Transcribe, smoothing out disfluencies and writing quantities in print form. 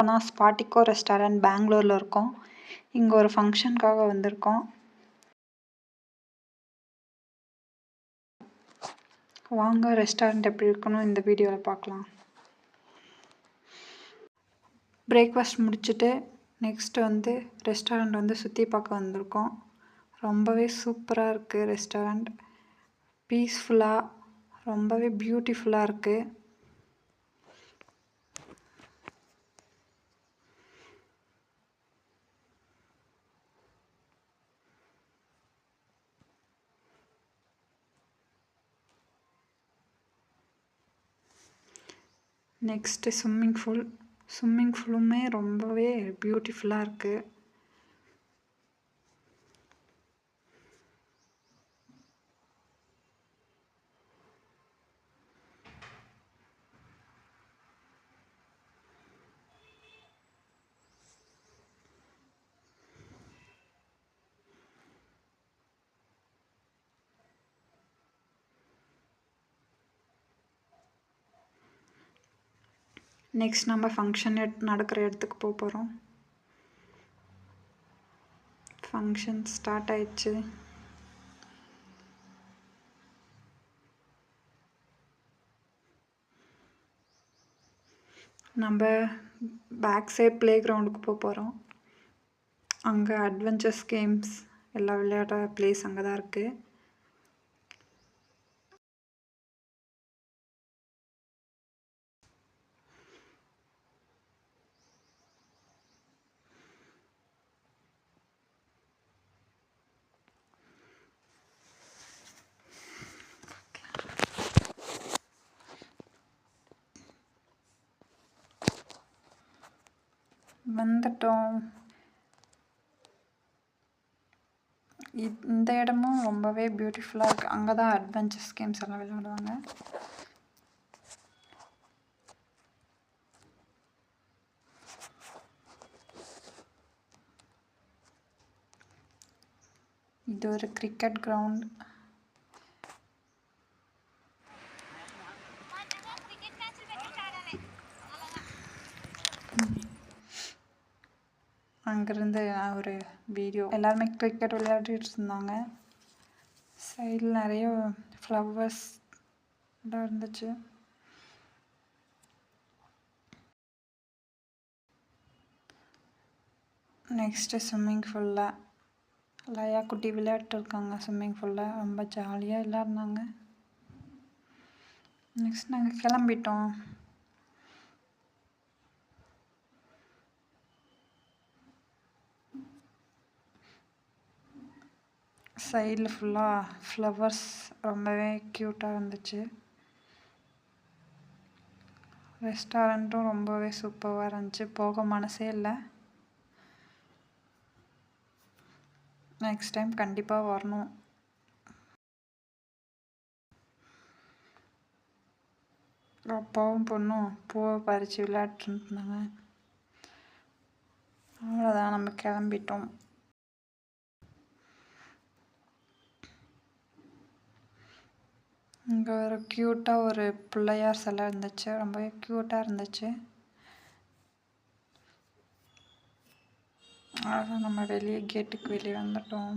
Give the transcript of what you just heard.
இப்போதான் ஸ்பாட்டிக்கோ ரெஸ்டாரண்ட் பெங்களூரில் இருக்கோம். இங்கே ஒரு ஃபங்க்ஷனுக்காக வந்திருக்கோம். வாங்க ரெஸ்டாரண்ட் எப்படி இருக்கணும் இந்த வீடியோவில் பார்க்கலாம். பிரேக்ஃபாஸ்ட் முடிச்சுட்டு நெக்ஸ்ட்டு ரெஸ்டாரண்ட் சுற்றி பார்க்க வந்திருக்கோம். ரொம்பவே சூப்பராக இருக்குது ரெஸ்டாரண்ட். பீஸ்ஃபுல்லாக ரொம்பவே பியூட்டிஃபுல்லாக இருக்குது. நெக்ஸ்ட்டு ஸ்விம்மிங் ஃபூலுமே ரொம்பவே பியூட்டிஃபுல்லாக இருக்குது. நெக்ஸ்ட் நம்ம ஃபங்க்ஷன் நடக்கிற இடத்துக்கு போகிறோம். ஃபங்க்ஷன் ஸ்டார்ட் ஆயிடுச்சு. நம்ம பேக் சைட் ப்ளே கிரவுண்டுக்கு போகிறோம். அங்கே அட்வென்ச்சர்ஸ் கேம்ஸ் எல்லாம் விளையாடுற பிளேஸ் அங்கே தான் இருக்குது. வந்துட்டோம். இந்த இடமும் ரொம்பவே பியூட்டிஃபுல்லாக இருக்குது. அங்கே தான் அட்வென்ச்சர்ஸ் கேம்ஸ் எல்லாம் விளையாடுவாங்க. இது ஒரு கிரிக்கெட் கிரவுண்ட். அங்கேருந்து ஒரு வீடியோ எல்லாருமே கிரிக்கெட் விளையாடிட்டு இருந்தாங்க. சைடில் நிறைய ஃப்ளவர்ஸ் எல்லாம் இருந்துச்சு. நெக்ஸ்ட்டு ஸ்விம்மிங் ஃபூலில் லயா குட்டி விளையாட்டு இருக்காங்க. ஸ்விம்மிங் ஃபூலில் ரொம்ப ஜாலியாக விளையாடினாங்க. நெக்ஸ்ட் நாங்கள் கிளம்பிட்டோம். சைடில் ஃபுல்லாக ஃப்ளவர்ஸ் ரொம்பவே க்யூட்டாக இருந்துச்சு. ரெஸ்டாரண்ட்டும் ரொம்பவே சூப்பராக இருந்துச்சு. போக மனசே இல்லை. நெக்ஸ்ட் டைம் கண்டிப்பாக வரணும். அப்பாவும் பொண்ணும் பூவை பறித்து விளையாட்டுருந்தாங்க. அவ்வளோதான், நம்ம கிளம்பிட்டோம். இங்கே ஒரு க்யூட்டாக ஒரு பிள்ளையார் சிலை இருந்துச்சு. ரொம்பவே க்யூட்டாக இருந்துச்சு. அதான் நம்ம கேட்டுக்கு வெளியே வந்துட்டோம்.